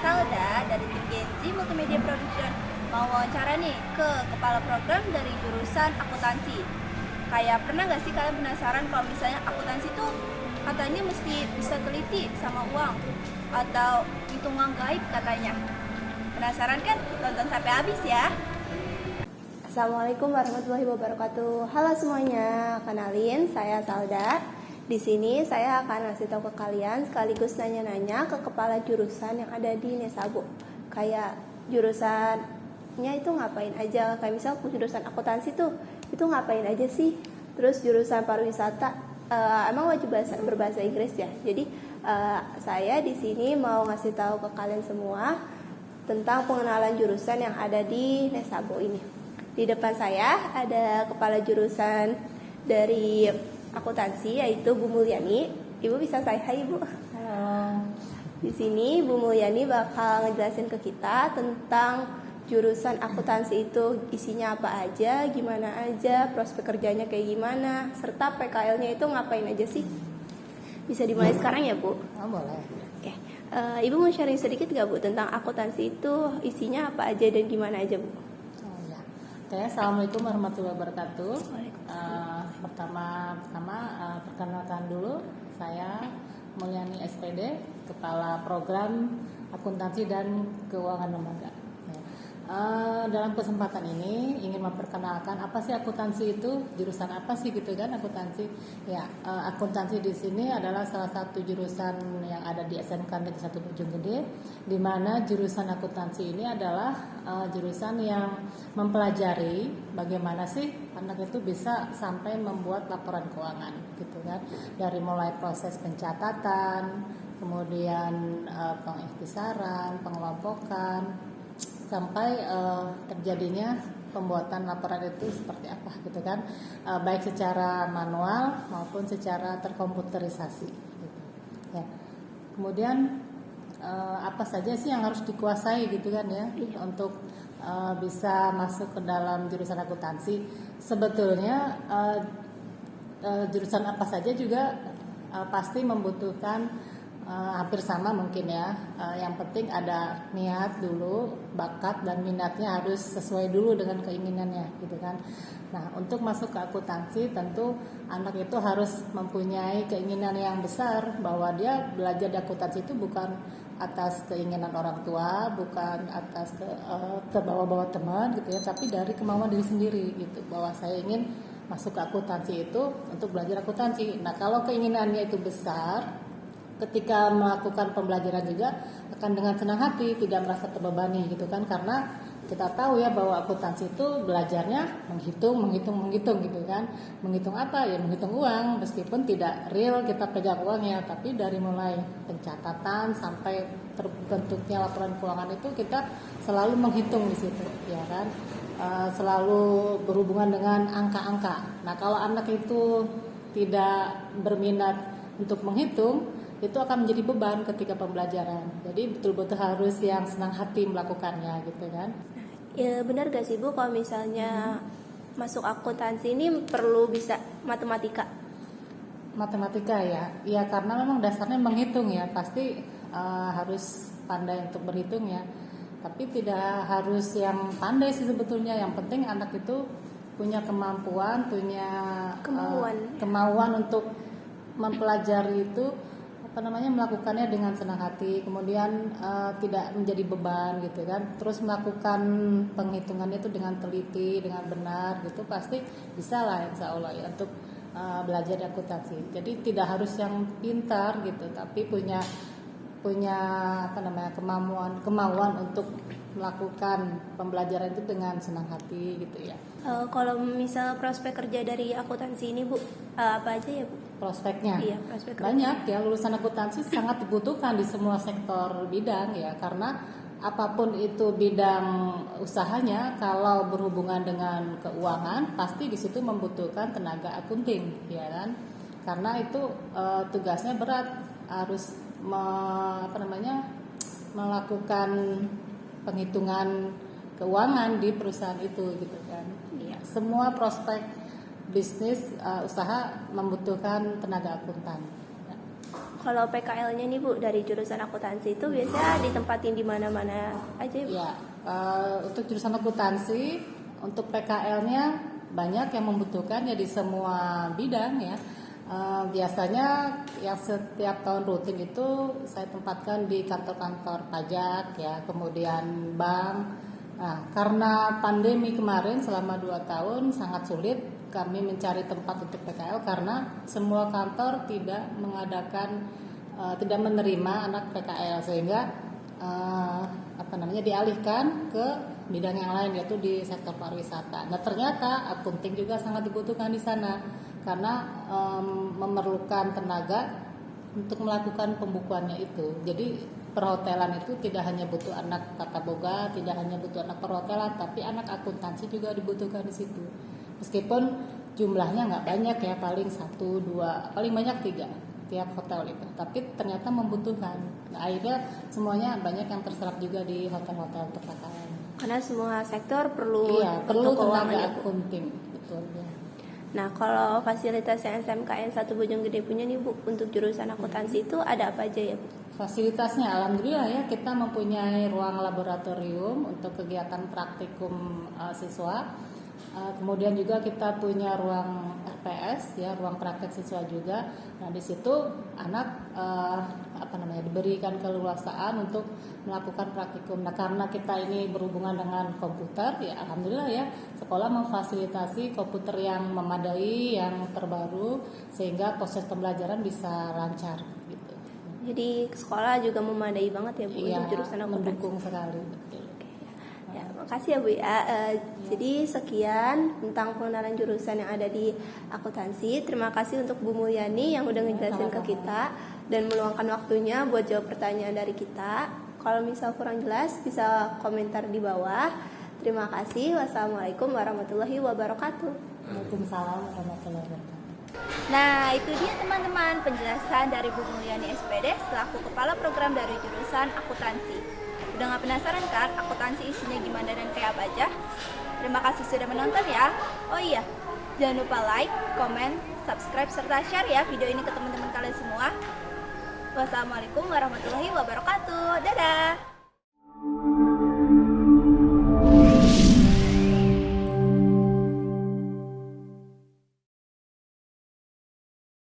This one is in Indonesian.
Salda dari tim Gen Z Multimedia Production mau wawancara nih ke kepala program dari jurusan akuntansi. Kayak pernah nggak sih kalian penasaran kalau misalnya akuntansi tuh katanya mesti bisa teliti sama uang atau hitung uang gaib katanya. Penasaran kan? Tonton sampai habis ya. Assalamualaikum warahmatullahi wabarakatuh. Halo semuanya, kenalin saya Salda. Di sini saya akan ngasih tahu ke kalian sekaligus nanya-nanya ke kepala jurusan yang ada di Nesabo. Kayak jurusannya itu ngapain aja? Kayak misal jurusan akuntansi tuh itu ngapain aja sih? Terus jurusan pariwisata emang wajib berbahasa Inggris ya. Jadi saya di sini mau ngasih tahu ke kalian semua tentang pengenalan jurusan yang ada di Nesabo ini. Di depan saya ada kepala jurusan dari akuntansi yaitu Bu Mulyani. Ibu bisa say hi, Bu. Halo. Di sini Bu Mulyani bakal ngejelasin ke kita tentang jurusan akuntansi itu isinya apa aja, gimana aja, prospek kerjanya kayak gimana, serta PKL-nya itu ngapain aja sih. Bisa dimulai sekarang ya, Bu? Oh, boleh. Oke. Ibu mau sharing sedikit gak, Bu, tentang akuntansi itu isinya apa aja dan gimana aja, Bu? Oh ya. Oke, assalamualaikum warahmatullahi wabarakatuh. Pertama perkenalkan dulu, saya Mulyani SPD, Kepala Program Akuntansi dan Keuangan Lembaga. Dalam kesempatan ini ingin memperkenalkan apa sih akuntansi itu, jurusan apa sih gitu kan akuntansi. Ya, akuntansi di sini adalah salah satu jurusan yang ada di SMK Negeri 1 Bojonggede, di mana jurusan akuntansi ini adalah jurusan yang mempelajari bagaimana sih anak itu bisa sampai membuat laporan keuangan gitu kan. Dari mulai proses pencatatan, kemudian pengikhtisaran, pengelompokan, sampai terjadinya pembuatan laporan itu seperti apa gitu kan, baik secara manual maupun secara terkomputerisasi gitu. Ya. Kemudian apa saja sih yang harus dikuasai gitu kan ya untuk bisa masuk ke dalam jurusan akuntansi. Sebetulnya jurusan apa saja juga pasti membutuhkan hampir sama mungkin ya. Yang penting ada niat dulu, bakat dan minatnya harus sesuai dulu dengan keinginannya gitu kan. Nah, untuk masuk ke akuntansi tentu anak itu harus mempunyai keinginan yang besar bahwa dia belajar di akuntansi itu bukan atas keinginan orang tua, bukan atas ke bawah-bawah teman gitu ya, tapi dari kemauan diri sendiri gitu, bahwa saya ingin masuk ke akuntansi itu untuk belajar akuntansi. Nah, kalau keinginannya itu besar, ketika melakukan pembelajaran juga akan dengan senang hati, tidak merasa terbebani gitu kan, karena kita tahu ya bahwa akuntansi itu belajarnya menghitung gitu kan. Menghitung apa ya? Menghitung uang, meskipun tidak real kita pegang uangnya, tapi dari mulai pencatatan sampai terbentuknya laporan keuangan itu kita selalu menghitung di situ ya kan. Selalu berhubungan dengan angka-angka. Nah, kalau anak itu tidak berminat untuk menghitung, itu akan menjadi beban ketika pembelajaran. Jadi betul-betul harus yang senang hati melakukannya gitu kan. Ya benar gak sih, Bu, kalau misalnya masuk akuntansi ini perlu bisa matematika? Matematika ya. Ya karena memang dasarnya menghitung ya. Pasti harus pandai untuk berhitung ya. Tapi tidak harus yang pandai sih sebetulnya. Yang penting anak itu punya kemampuan, punya kemauan untuk mempelajari itu, melakukannya dengan senang hati, kemudian tidak menjadi beban gitu kan. Terus melakukan penghitungannya itu dengan teliti, dengan benar gitu, pasti bisa lah insya Allah ya untuk belajar di akuntansi. Jadi tidak harus yang pintar gitu, tapi punya kemauan untuk melakukan pembelajaran itu dengan senang hati gitu ya. Kalau misal prospek kerja dari akuntansi ini, Bu, apa aja ya, Bu? Prospeknya? Iya, prospek kerja. Banyak ya, lulusan akuntansi sangat dibutuhkan di semua sektor bidang ya, karena apapun itu bidang usahanya, kalau berhubungan dengan keuangan pasti di situ membutuhkan tenaga akunting ya kan, karena itu tugasnya berat, harus melakukan penghitungan keuangan di perusahaan itu gitu kan. Ya, semua prospek bisnis usaha membutuhkan tenaga akuntan. Kalau PKL-nya nih Bu, dari jurusan akuntansi itu biasanya ditempatin di mana-mana aja ya Bu? Ya, untuk jurusan akuntansi, untuk PKL-nya banyak yang membutuhkan ya di semua bidang ya. Biasanya yang setiap tahun rutin itu saya tempatkan di kantor-kantor pajak ya, kemudian bank. Nah, karena pandemi kemarin selama 2 tahun sangat sulit kami mencari tempat untuk PKL karena semua kantor tidak tidak menerima anak PKL sehingga dialihkan ke bidang yang lain yaitu di sektor pariwisata. Nah ternyata akunting juga sangat dibutuhkan di sana karena memerlukan tenaga untuk melakukan pembukuannya itu. Jadi perhotelan itu tidak hanya butuh anak tata boga, tidak hanya butuh anak perhotelan, tapi anak akuntansi juga dibutuhkan di situ. Meskipun jumlahnya nggak banyak ya, paling 1, 2, paling banyak 3 tiap hotel itu, tapi ternyata membutuhkan. Nah, akhirnya semuanya banyak yang terserap juga di hotel-hotel untuk PKL. Karena semua sektor perlu perlu keuangan tenaga ya, Bu. akunting, betul ya. Nah, kalau fasilitas yang SMKN 1 Bojonggede punya nih Bu, untuk jurusan akuntansi itu ada apa aja ya Bu? Fasilitasnya alhamdulillah ya, kita mempunyai ruang laboratorium untuk kegiatan praktikum siswa. Kemudian juga kita punya ruang RPS ya, ruang praktek siswa juga. Nah, di situ anak diberikan keleluasaan untuk melakukan praktikum. Nah, karena kita ini berhubungan dengan komputer ya, alhamdulillah ya, sekolah memfasilitasi komputer yang memadai, yang terbaru sehingga proses pembelajaran bisa lancar gitu. Jadi sekolah juga memadai banget ya Bu, Iya, untuk jurusan akuntansi. mendukung sekali. Betul. Ya, makasih ya Bu ya. Jadi sekian tentang pengenalan jurusan yang ada di akuntansi. Terima kasih untuk Bu Mulyani yang udah ngejelasin ke kita dan meluangkan waktunya buat jawab pertanyaan dari kita. Kalau misal kurang jelas bisa komentar di bawah. Terima kasih. Wassalamualaikum warahmatullahi wabarakatuh. Waalaikumsalam warahmatullahi wabarakatuh. Nah, itu dia teman-teman penjelasan dari Bu Mulyani SPD selaku Kepala Program dari jurusan akuntansi. Udah gak penasaran kan akuntansi isinya gimana dan kayak apa aja? Terima kasih sudah menonton ya. Oh iya, jangan lupa like, comment, subscribe, serta share ya video ini ke teman-teman kalian semua. Wassalamualaikum warahmatullahi wabarakatuh. Dadah.